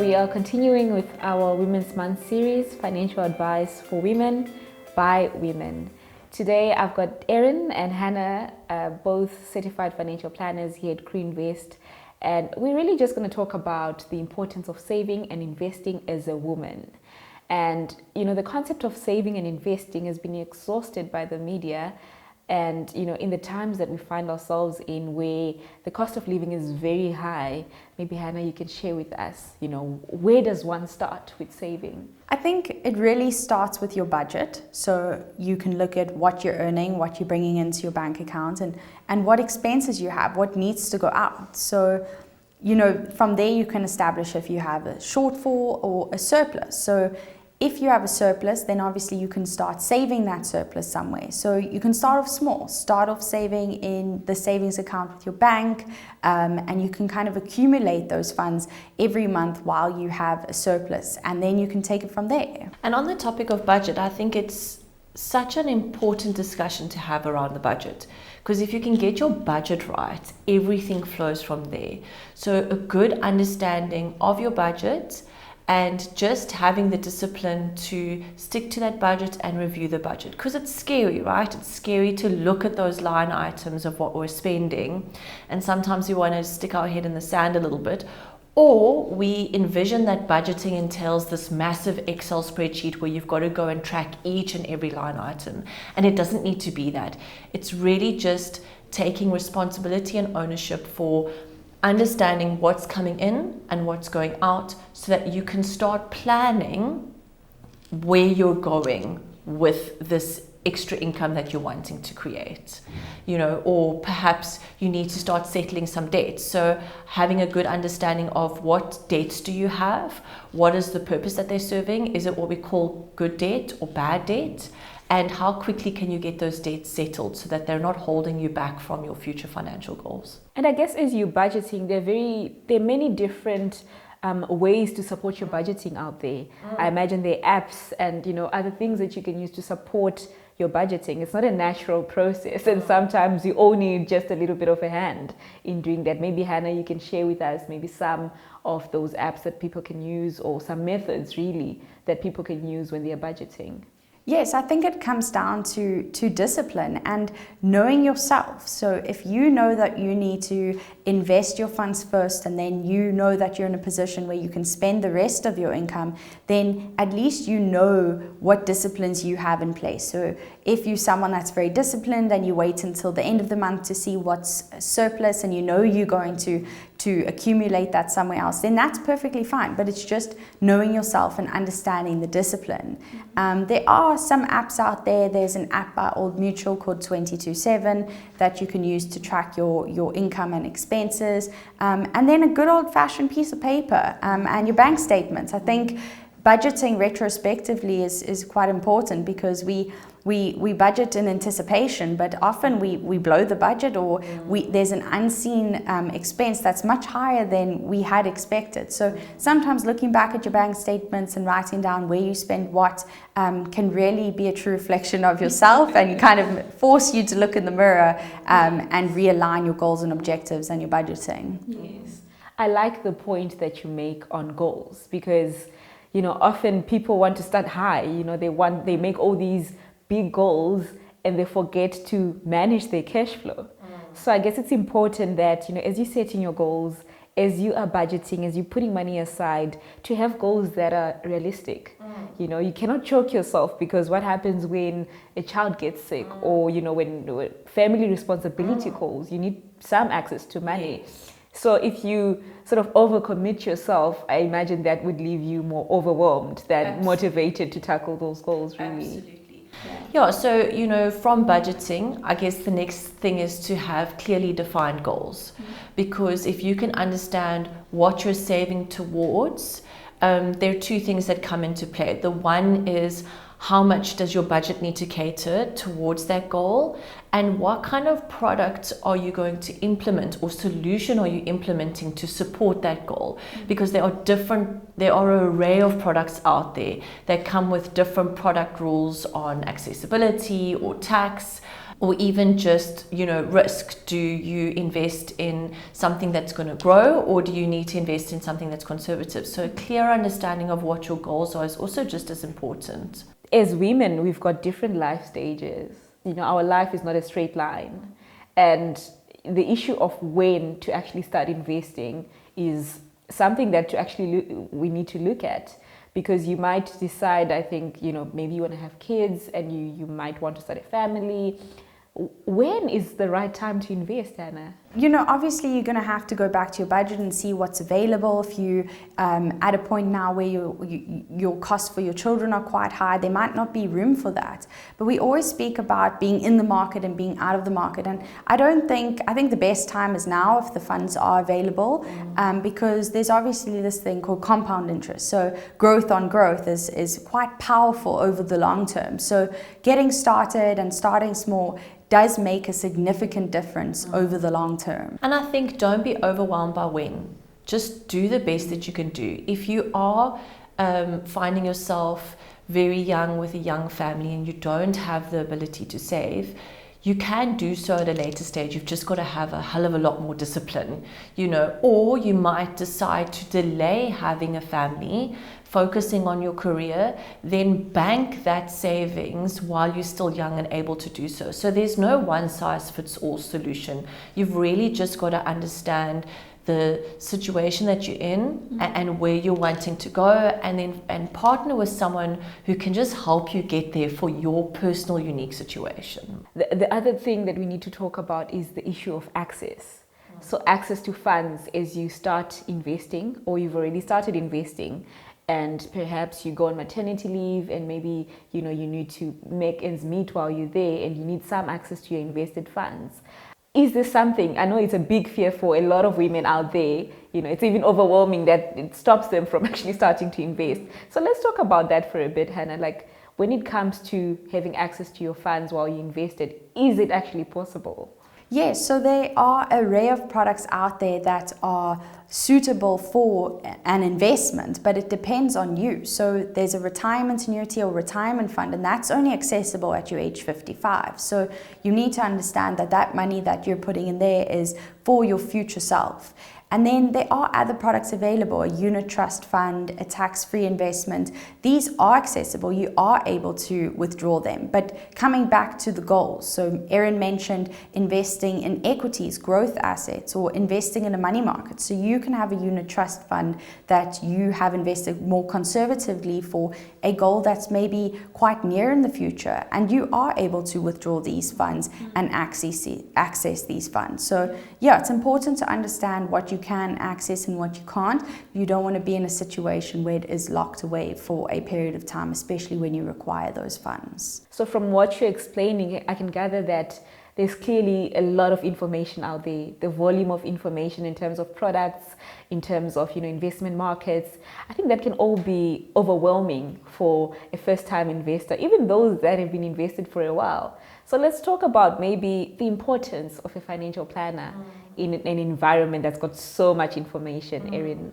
we are continuing with our Women's Month series, Financial Advice for Women by Women. Today I've got Erin and Hannah, both certified financial planners here at CrewInvest, and we're really just going to talk about the importance of saving and investing as a woman. And the concept of saving and investing has been exhausted by the media. And in the times that we find ourselves in, where the cost of living is very high, maybe Hannah, you can share with us, where does one start with saving? I think it really starts with your budget. So you can look at what you're earning, what you're bringing into your bank account, and what expenses you have, what needs to go out. So from there you can establish if you have a shortfall or a surplus. So if you have a surplus, then obviously you can start saving that surplus somewhere. So you can start off small, start off saving in the savings account with your bank, and you can kind of accumulate those funds every month while you have a surplus, and then you can take it from there. And on the topic of budget, I think it's such an important discussion to have around the budget, because if you can get your budget right, everything flows from there. So a good understanding of your budget, and just having the discipline to stick to that budget and review the budget, because it's scary, right? It's scary to look at those line items of what we're spending, and sometimes we want to stick our head in the sand a little bit, or we envision that budgeting entails this massive Excel spreadsheet where you've got to go and track each and every line item, and it doesn't need to be that. It's really just taking responsibility and ownership for understanding what's coming in and what's going out, so that you can start planning where you're going with this extra income that you're wanting to create, or perhaps you need to start settling some debts. So having a good understanding of what debts do you have, what is the purpose that they're serving, is it what we call good debt or bad debt, and how quickly can you get those debts settled so that they're not holding you back from your future financial goals. And I guess as you're budgeting, there are many different ways to support your budgeting out there. I imagine there are apps and other things that you can use to support your budgeting. It's not a natural process, and sometimes you all need just a little bit of a hand in doing that. Maybe Hannah, you can share with us maybe some of those apps that people can use, or some methods really that people can use when they're budgeting. Yes, I think it comes down to discipline and knowing yourself. So if you know that you need to invest your funds first, and then you know that you're in a position where you can spend the rest of your income, then at least you know what disciplines you have in place. So if you're someone that's very disciplined and you wait until the end of the month to see what's surplus, and you're going to accumulate that somewhere else, then that's perfectly fine. But it's just knowing yourself and understanding the discipline. There are some apps out there. There's an app by Old Mutual called 22/7 that you can use to track your income and expenses. And then a good old-fashioned piece of paper and your bank statements. I think budgeting retrospectively is quite important, because we budget in anticipation, but often we blow the budget, or there's an unseen expense that's much higher than we had expected. So sometimes looking back at your bank statements and writing down where you spend what can really be a true reflection of yourself, and kind of force you to look in the mirror and realign your goals and objectives and your budgeting. Yes. I like the point that you make on goals, because often people want to start high. They make all these big goals and they forget to manage their cash flow. So I guess it's important that, as you're setting your goals, as you are budgeting, as you're putting money aside, to have goals that are realistic. You cannot choke yourself, because what happens when a child gets sick, or, when family responsibility calls, you need some access to money. Yes. So if you sort of overcommit yourself, I imagine that would leave you more overwhelmed than motivated to tackle those goals, really. Absolutely. Yeah, so, from budgeting, I guess the next thing is to have clearly defined goals. Because if you can understand what you're saving towards, there are two things that come into play. The one is, how much does your budget need to cater towards that goal, and what kind of product are you going to implement, or solution are you implementing to support that goal? Because there are an array of products out there that come with different product rules on accessibility or tax, or even just, risk? Do you invest in something that's going to grow, or do you need to invest in something that's conservative? So a clear understanding of what your goals are is also just as important. As women, we've got different life stages. Our life is not a straight line. And the issue of when to actually start investing is something that we need to look at. Because you might decide, I think, maybe you want to have kids and you might want to start a family. When is the right time to invest, Hannah? Obviously you're going to have to go back to your budget and see what's available. If you at a point now where your costs for your children are quite high, there might not be room for that. But we always speak about being in the market and being out of the market. And I think the best time is now if the funds are available, because there's obviously this thing called compound interest. So growth on growth is quite powerful over the long term. So getting started and starting small does make a significant difference over the long term. And I think don't be overwhelmed by when. Just do the best that you can do. If you are finding yourself very young with a young family and you don't have the ability to save, you can do so at a later stage. You've just got to have a hell of a lot more discipline, or you might decide to delay having a family, focusing on your career, then bank that savings while you're still young and able to do so. So there's no one size fits all solution. You've really just got to understand the situation that you're in and where you're wanting to go, and partner with someone who can just help you get there for your personal unique situation. The other thing that we need to talk about is the issue of access. So access to funds as you start investing, or you've already started investing, and perhaps you go on maternity leave and maybe you need to make ends meet while you're there and you need some access to your invested funds. Is this something, I know it's a big fear for a lot of women out there, it's even overwhelming that it stops them from actually starting to invest. So let's talk about that for a bit, Hannah. Like, when it comes to having access to your funds while you invested, is it actually possible? Yes, so there are an array of products out there that are suitable for an investment, but it depends on you. So there's a retirement annuity or retirement fund, and that's only accessible at your age 55. So you need to understand that money that you're putting in there is for your future self. And then there are other products available, a unit trust fund, a tax-free investment. These are accessible. You are able to withdraw them. But coming back to the goals, so Erin mentioned investing in equities, growth assets, or investing in a money market. So you can have a unit trust fund that you have invested more conservatively for a goal that's maybe quite near in the future. And you are able to withdraw these funds and access these funds. So yeah, it's important to understand what you can access and what you can't. You don't want to be in a situation where it is locked away for a period of time, especially when you require those funds. So from what you're explaining, I can gather that there's clearly a lot of information out there. The volume of information in terms of products, in terms of investment markets, I think that can all be overwhelming for a first-time investor, even those that have been invested for a while. So let's talk about maybe the importance of a financial planner in an environment that's got so much information, Erin.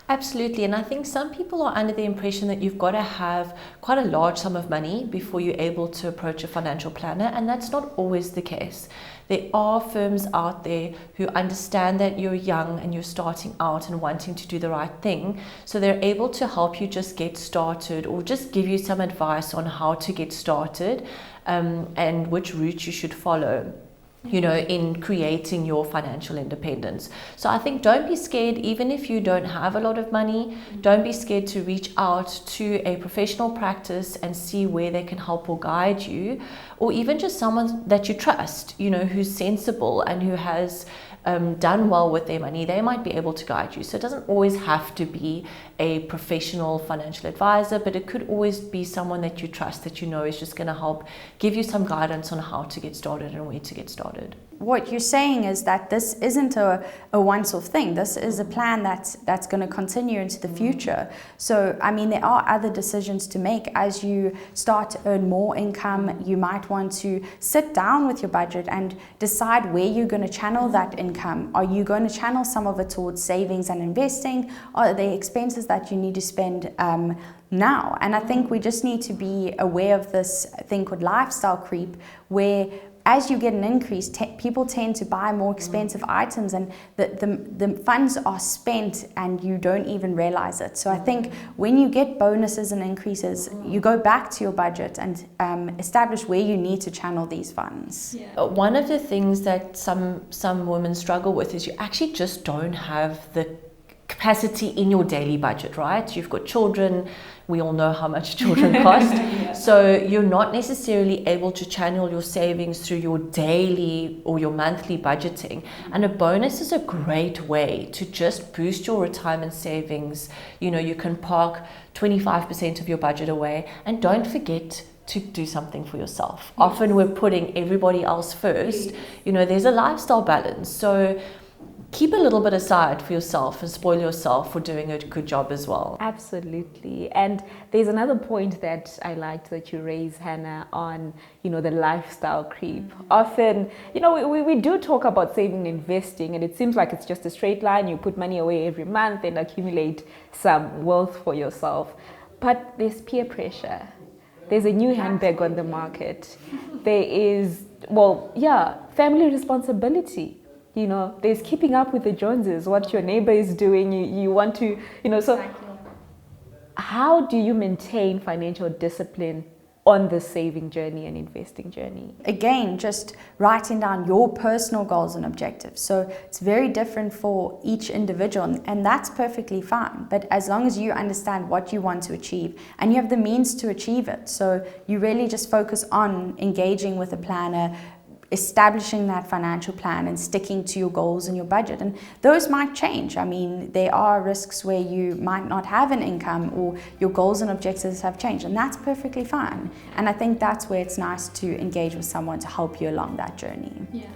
Absolutely, and I think some people are under the impression that you've got to have quite a large sum of money before you're able to approach a financial planner, and that's not always the case. There are firms out there who understand that you're young and you're starting out and wanting to do the right thing, so they're able to help you just get started or just give you some advice on how to get started and which route you should follow, in creating your financial independence. So I think don't be scared, even if you don't have a lot of money, don't be scared to reach out to a professional practice and see where they can help or guide you, or even just someone that you trust, who's sensible and who has done well with their money. They might be able to guide you. So it doesn't always have to be a professional financial advisor, but it could always be someone that you trust, that is just going to help give you some guidance on how to get started and where to get started. What you're saying is that this isn't a once-off thing. This is a plan that's going to continue into the future. So, there are other decisions to make. As you start to earn more income, you might want to sit down with your budget and decide where you're going to channel that income. Are you going to channel some of it towards savings and investing? Are there expenses that you need to spend now? And I think we just need to be aware of this thing called lifestyle creep, where as you get an increase, people tend to buy more expensive items, and the funds are spent and you don't even realize it. So I think when you get bonuses and increases, you go back to your budget and establish where you need to channel these funds. One of the things that some women struggle with is you actually just don't have the capacity in your daily budget, right? You've got children. We all know how much children cost. So you're not necessarily able to channel your savings through your daily or your monthly budgeting. And a bonus is a great way to just boost your retirement savings. You know, you can park 25% of your budget away, and don't forget to do something for yourself. Often we're putting everybody else first. You know, there's a lifestyle balance. So keep a little bit aside for yourself and spoil yourself for doing a good job as well. Absolutely. And there's another point that I liked that you raised, Hannah, on, you know, the lifestyle creep. Often, you know, we do talk about saving and investing, and it seems like it's just a straight line. You put money away every month and accumulate some wealth for yourself. But there's peer pressure. There's a new handbag on the market. There is, family responsibility. You know, there's keeping up with the Joneses, what your neighbor is doing, you want to, you know, so how do you maintain financial discipline on the saving journey and investing journey? Again, just writing down your personal goals and objectives. So it's very different for each individual, and that's perfectly fine. But as long as you understand what you want to achieve and you have the means to achieve it, so you really just focus on engaging with a planner, establishing that financial plan and sticking to your goals and your budget. And those might change. I mean, there are risks where you might not have an income or your goals and objectives have changed, and that's perfectly fine. And I think that's where it's nice to engage with someone to help you along that journey. Yeah.